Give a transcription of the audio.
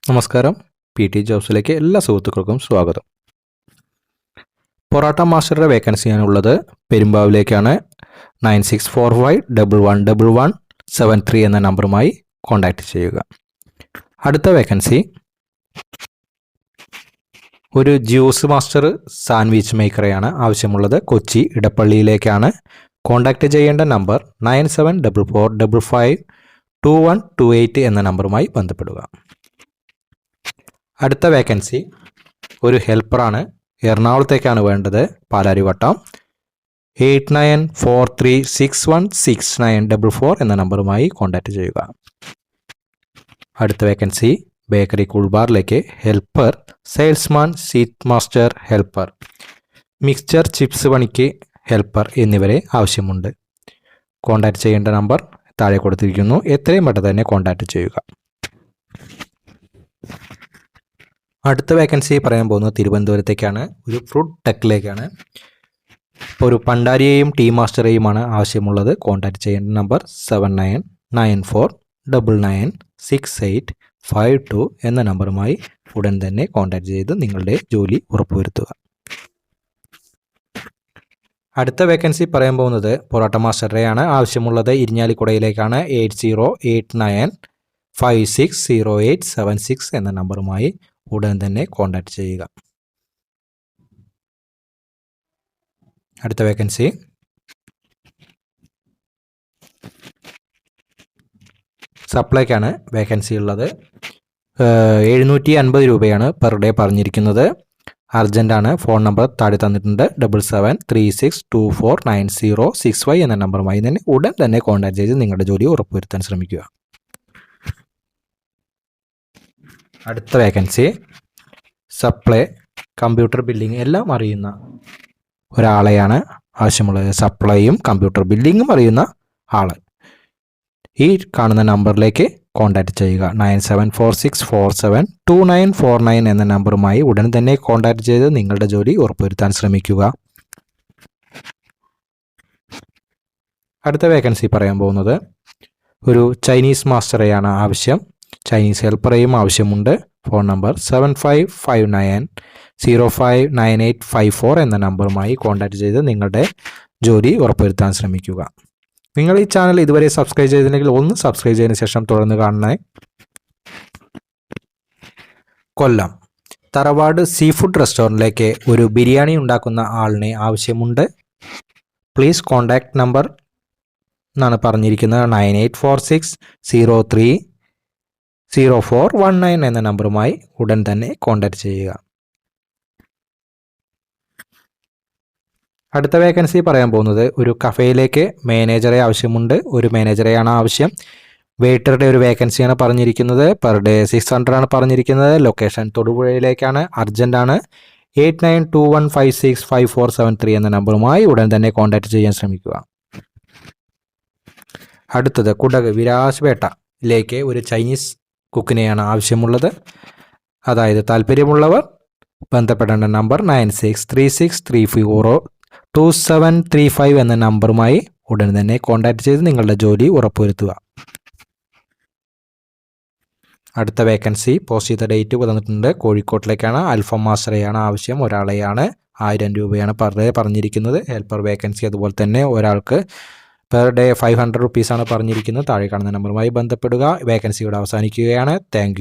നമസ്കാരം. PT ജോബ്സിലേക്ക് എല്ലാ സുഹൃത്തുക്കൾക്കും സ്വാഗതം. പൊറോട്ട മാസ്റ്ററുടെ വേക്കൻസിയാണുള്ളത്. പെരുമ്പാവിലേക്കാണ്. 9645111173 എന്ന നമ്പറുമായി കോൺടാക്റ്റ് ചെയ്യുക. അടുത്ത വേക്കൻസി ഒരു ജ്യൂസ് മാസ്റ്റർ സാൻഡ്വിച്ച് മേക്കറെയാണ് ആവശ്യമുള്ളത്. കൊച്ചി ഇടപ്പള്ളിയിലേക്കാണ്. കോൺടാക്റ്റ് ചെയ്യേണ്ട നമ്പർ 9744552128 എന്ന നമ്പറുമായി ബന്ധപ്പെടുക. അടുത്ത വേക്കൻസി ഒരു ഹെൽപ്പറാണ്. എറണാകുളത്തേക്കാണ് വേണ്ടത്. പാലാരിവട്ടം 8943616944 എന്ന നമ്പറുമായി കോൺടാക്റ്റ് ചെയ്യുക. അടുത്ത വേക്കൻസി ബേക്കറി കൂൾബാറിലേക്ക് helper, salesman, sweet master helper, mixture chips പണിക്ക് ഹെൽപ്പർ എന്നിവരെ ആവശ്യമുണ്ട്. കോൺടാക്റ്റ് ചെയ്യേണ്ട നമ്പർ താഴെ കൊടുത്തിരിക്കുന്നു. എത്രയും പെട്ടെന്ന് തന്നെ കോൺടാക്റ്റ് ചെയ്യുക. അടുത്ത വേക്കൻസി പറയാൻ പോകുന്നത് തിരുവനന്തപുരത്തേക്കാണ്. ഒരു ഫ്രൂട്ട് ടെക്കിലേക്കാണ്. ഒരു പണ്ടാരിയെയും ടീ മാസ്റ്ററെയുമാണ് ആവശ്യമുള്ളത്. കോൺടാക്റ്റ് ചെയ്യേണ്ട നമ്പർ 7994996852 എന്ന നമ്പറുമായി ഉടൻ തന്നെ കോൺടാക്റ്റ് ചെയ്ത് നിങ്ങളുടെ ജോലി ഉറപ്പുവരുത്തുക. അടുത്ത വേക്കൻസി പറയാൻ പോകുന്നത് പൊറോട്ട മാസ്റ്ററുടെയാണ് ആവശ്യമുള്ളത്. ഇരിഞ്ഞാലിക്കുടയിലേക്കാണ്. 8089560876 എന്ന നമ്പറുമായി ഉടൻ തന്നെ കോൺടാക്റ്റ് ചെയ്യുക. അടുത്ത വേക്കൻസി സപ്ലൈക്കാണ് വേക്കൻസി ഉള്ളത്. 750 രൂപയാണ് പെർ ഡേ പറഞ്ഞിരിക്കുന്നത്. അർജൻറ്റാണ്. ഫോൺ നമ്പർ താഴെ തന്നിട്ടുണ്ട്. 7736249065 എന്ന നമ്പറുമായി തന്നെ ഉടൻ തന്നെ കോൺടാക്റ്റ് ചെയ്ത് നിങ്ങളുടെ ജോലി ഉറപ്പുവരുത്താൻ ശ്രമിക്കുക. അടുത്ത വേക്കൻസി സപ്ലൈ, കമ്പ്യൂട്ടർ ബില്ലിംഗ് എല്ലാം അറിയുന്ന ഒരാളെയാണ് ആവശ്യമുള്ളത്. സപ്ലൈയും കമ്പ്യൂട്ടർ ബില്ലിങ്ങും അറിയുന്ന ആൾ ഈ കാണുന്ന നമ്പറിലേക്ക് കോൺടാക്റ്റ് ചെയ്യുക. 9746472949 എന്ന നമ്പറുമായി ഉടൻ തന്നെ കോൺടാക്റ്റ് ചെയ്ത് നിങ്ങളുടെ ജോലി ഉറപ്പുവരുത്താൻ ശ്രമിക്കുക. അടുത്ത വേക്കൻസി പറയാൻ പോകുന്നത് ഒരു ചൈനീസ് മാസ്റ്ററെയാണ് ആവശ്യം. ചൈനീസ് ഹെൽപ്പറേയും ആവശ്യമുണ്ട്. ഫോൺ നമ്പർ 7559059854 എന്ന നമ്പറുമായി കോൺടാക്റ്റ് ചെയ്ത് നിങ്ങളുടെ ജോലി ഉറപ്പുവരുത്താൻ ശ്രമിക്കുക. നിങ്ങൾ ഈ ചാനൽ ഇതുവരെ സബ്സ്ക്രൈബ് ചെയ്തില്ലെങ്കിൽ ഒന്ന് സബ്സ്ക്രൈബ് ചെയ്തതിന് ശേഷം തുടർന്ന് കാണണേ. കൊല്ലം തറവാട് സീ ഫുഡ് റെസ്റ്റോറൻറ്റിലേക്ക് ഒരു ബിരിയാണി ഉണ്ടാക്കുന്ന ആളിനെ ആവശ്യമുണ്ട്. പ്ലീസ് കോൺടാക്ട് നമ്പർ എന്നാണ് പറഞ്ഞിരിക്കുന്നത്. 9846030419 എന്ന നമ്പറുമായി ഉടൻ തന്നെ കോൺടാക്റ്റ് ചെയ്യുക. അടുത്ത വേക്കൻസി പറയാൻ പോകുന്നത് ഒരു കഫേയിലേക്ക് മാനേജറെ ആവശ്യമുണ്ട്. ഒരു മാനേജറെയാണ് ആവശ്യം. വെയിറ്ററുടെ ഒരു വേക്കൻസിയാണ് പറഞ്ഞിരിക്കുന്നത്. പെർ ഡേ 600 ആണ് പറഞ്ഞിരിക്കുന്നത്. ലൊക്കേഷൻ തൊടുപുഴയിലേക്കാണ്. അർജൻറ്റാണ്. 8921565473 എന്ന നമ്പറുമായി ഉടൻ തന്നെ കോൺടാക്റ്റ് ചെയ്യാൻ ശ്രമിക്കുക. അടുത്തത് കുടക് വിരാജ്പേട്ടയിലേക്ക് ഒരു ചൈനീസ് കുക്കിനെയാണ് ആവശ്യമുള്ളത്. അതായത് താല്പര്യമുള്ളവർ ബന്ധപ്പെടേണ്ട നമ്പർ 9636342735 എന്ന നമ്പറുമായി ഉടൻ തന്നെ കോൺടാക്റ്റ് ചെയ്ത് നിങ്ങളുടെ ജോലി ഉറപ്പുവരുത്തുക. അടുത്ത വേക്കൻസി പോസ്റ്റ് ചെയ്ത ഡേറ്റ് തന്നിട്ടുണ്ട്. കോഴിക്കോട്ടിലേക്കാണ്. അൽഫം മാസ്റ്ററെയാണ് ആവശ്യം. ഒരാളെയാണ്. 1000 രൂപയാണ് പെർ ഡേ പറഞ്ഞിരിക്കുന്നത്. ഹെൽപ്പർ വേക്കൻസി അതുപോലെ തന്നെ ഒരാൾക്ക് പെർ ഡേ 500 റുപ്പീസാണ് പറഞ്ഞിരിക്കുന്നത്. താഴെ കാണുന്ന നമ്പറുമായി ബന്ധപ്പെടുക. വേക്കൻസി ഇവിടെ അവസാനിക്കുകയാണ്. താങ്ക്